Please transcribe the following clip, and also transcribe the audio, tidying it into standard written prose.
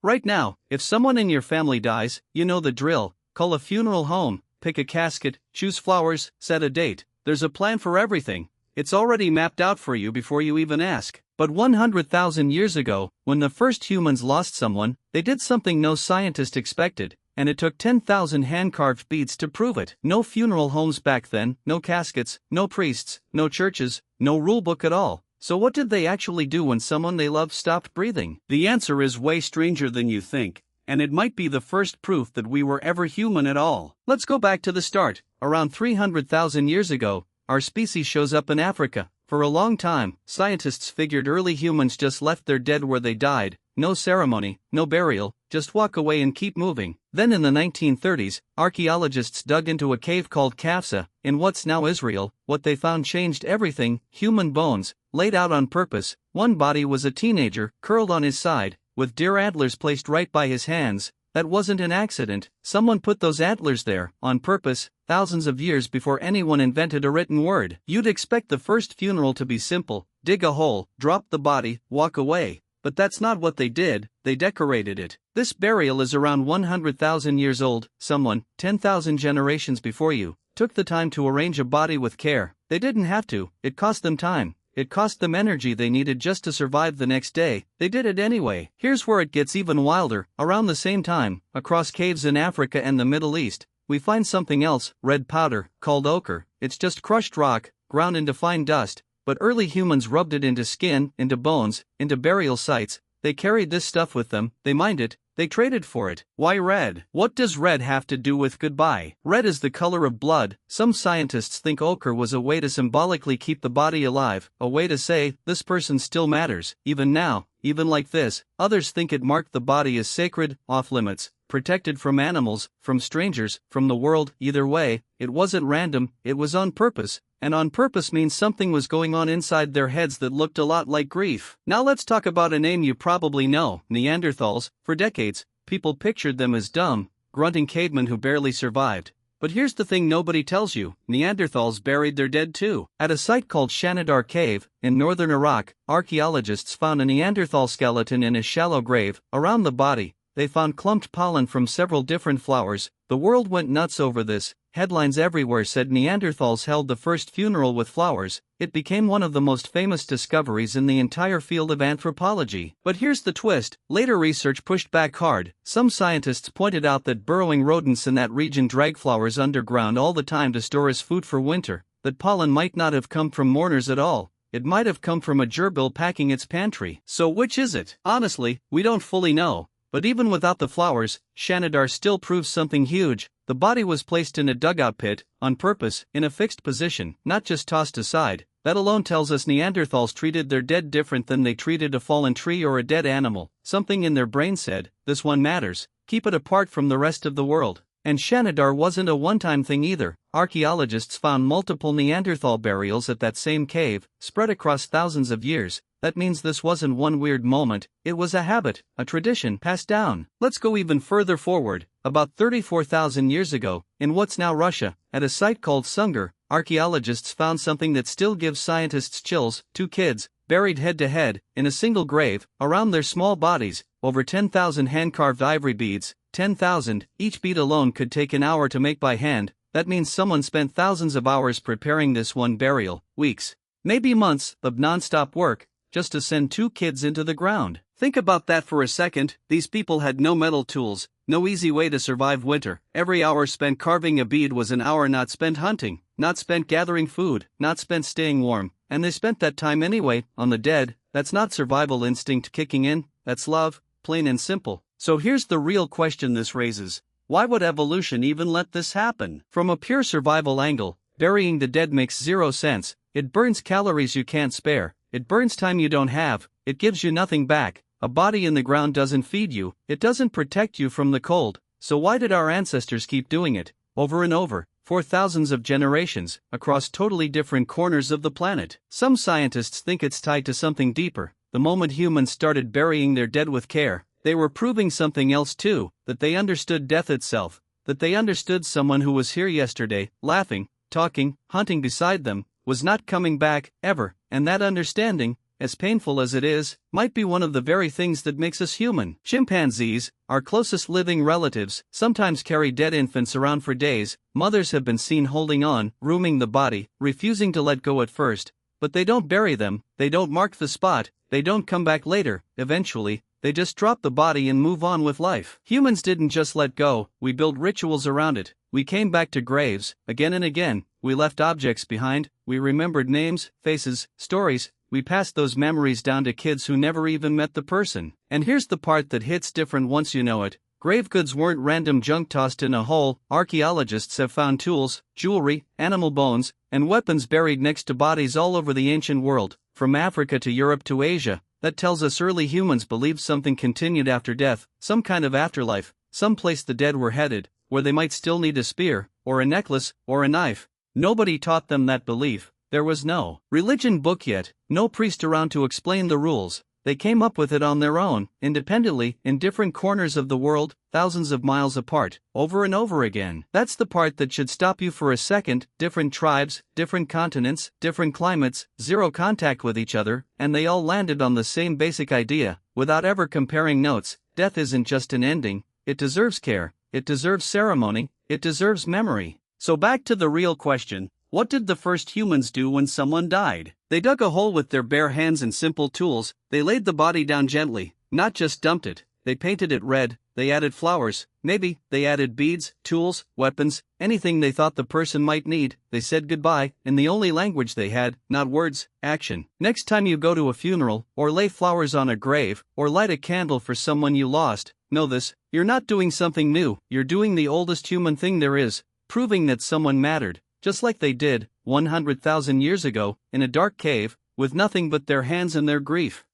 Right now, if someone in your family dies, you know the drill. Call a funeral home, pick a casket, choose flowers, set a date. There's a plan for everything. It's already mapped out for you before you even ask. But 100,000 years ago, when the first humans lost someone, they did something no scientist expected, and it took 10,000 hand-carved beads to prove it. No funeral homes back then, no caskets, no priests, no churches, no rulebook at all. So what did they actually do when someone they loved stopped breathing? The answer is way stranger than you think, and it might be the first proof that we were ever human at all. Let's go back to the start. Around 300,000 years ago, our species shows up in Africa. For a long time, scientists figured early humans just left their dead where they died, no ceremony, no burial, just walk away and keep moving. Then in the 1930s, archaeologists dug into a cave called Qafzeh, in what's now Israel. What they found changed everything: human bones, laid out on purpose. One body was a teenager, curled on his side, with deer antlers placed right by his hands. That wasn't an accident. Someone put those antlers there, on purpose, thousands of years before anyone invented a written word. You'd expect the first funeral to be simple: dig a hole, drop the body, walk away. But that's not what they did, they decorated it. This burial is around 100,000 years old. Someone, 10,000 generations before you, took the time to arrange a body with care. They didn't have to, it cost them time. It cost them energy they needed just to survive the next day. They did it anyway. Here's where it gets even wilder. Around the same time, across caves in Africa and the Middle East, we find something else, red powder, called ochre. It's just crushed rock, ground into fine dust, but early humans rubbed it into skin, into bones, into burial sites. They carried this stuff with them, they mined it, they traded for it. Why red? What does red have to do with goodbye? Red is the color of blood. Some scientists think ochre was a way to symbolically keep the body alive, a way to say, this person still matters, even now, even like this. Others think it marked the body as sacred, off limits, protected from animals, from strangers, from the world. Either way, it wasn't random, it was on purpose. And on purpose means something was going on inside their heads that looked a lot like grief. Now let's talk about a name you probably know: Neanderthals. For decades, people pictured them as dumb, grunting cavemen who barely survived. But here's the thing nobody tells you: Neanderthals buried their dead too. At a site called Shanidar Cave, in northern Iraq, archaeologists found a Neanderthal skeleton in a shallow grave. Around the body, they found clumped pollen from several different flowers. The world went nuts over this. Headlines everywhere said Neanderthals held the first funeral with flowers. It became one of the most famous discoveries in the entire field of anthropology. But here's the twist: later research pushed back hard. Some scientists pointed out that burrowing rodents in that region drag flowers underground all the time to store as food for winter, that pollen might not have come from mourners at all. It might have come from a gerbil packing its pantry. So which is it? Honestly, we don't fully know. But even without the flowers, Shanidar still proves something huge. The body was placed in a dugout pit, on purpose, in a fixed position, not just tossed aside. That alone tells us Neanderthals treated their dead different than they treated a fallen tree or a dead animal. Something in their brain said, this one matters, keep it apart from the rest of the world. And Shanidar wasn't a one-time thing either. Archaeologists found multiple Neanderthal burials at that same cave, spread across thousands of years. That means this wasn't one weird moment, it was a habit, a tradition passed down. Let's go even further forward. About 34,000 years ago, in what's now Russia, at a site called Sungir, archaeologists found something that still gives scientists chills: two kids, buried head to head, in a single grave. Around their small bodies, over 10,000 hand-carved ivory beads. 10,000, each bead alone could take an hour to make by hand. That means someone spent thousands of hours preparing this one burial, weeks, maybe months, of non-stop work, just to send two kids into the ground. Think about that for a second. These people had no metal tools, no easy way to survive winter. Every hour spent carving a bead was an hour not spent hunting, not spent gathering food, not spent staying warm, and they spent that time anyway, on the dead. That's not survival instinct kicking in, that's love, plain and simple. So here's the real question this raises: why would evolution even let this happen? From a pure survival angle, burying the dead makes zero sense. It burns calories you can't spare, it burns time you don't have, it gives you nothing back. A body in the ground doesn't feed you, it doesn't protect you from the cold. So why did our ancestors keep doing it, over and over, for thousands of generations, across totally different corners of the planet? Some scientists think it's tied to something deeper. The moment humans started burying their dead with care, they were proving something else too: that they understood death itself, that they understood someone who was here yesterday, laughing, talking, hunting beside them, was not coming back, ever, and that understanding, as painful as it is, might be one of the very things that makes us human. Chimpanzees, our closest living relatives, sometimes carry dead infants around for days. Mothers have been seen holding on, rooming the body, refusing to let go at first. But they don't bury them, they don't mark the spot, they don't come back later. Eventually, they just drop the body and move on with life. Humans didn't just let go, we built rituals around it. We came back to graves, again and again. We left objects behind, we remembered names, faces, stories. We passed those memories down to kids who never even met the person. And here's the part that hits different once you know it. Grave goods weren't random junk tossed in a hole. Archaeologists have found tools, jewelry, animal bones, and weapons buried next to bodies all over the ancient world, from Africa to Europe to Asia. That tells us early humans believed something continued after death, some kind of afterlife, some place the dead were headed, where they might still need a spear, or a necklace, or a knife. Nobody taught them that belief. There was no religion book yet, no priest around to explain the rules. They came up with it on their own, independently, in different corners of the world, thousands of miles apart, over and over again. That's the part that should stop you for a second. Different tribes, different continents, different climates, zero contact with each other, and they all landed on the same basic idea, without ever comparing notes. Death isn't just an ending, it deserves care, it deserves ceremony, it deserves memory. So back to the real question. What did the first humans do when someone died? They dug a hole with their bare hands and simple tools. They laid the body down gently, not just dumped it. They painted it red, they added flowers, maybe, they added beads, tools, weapons, anything they thought the person might need. They said goodbye, in the only language they had, not words, action. Next time you go to a funeral, or lay flowers on a grave, or light a candle for someone you lost, know this, you're not doing something new, you're doing the oldest human thing there is, proving that someone mattered. Just like they did, 100,000 years ago, in a dark cave, with nothing but their hands and their grief.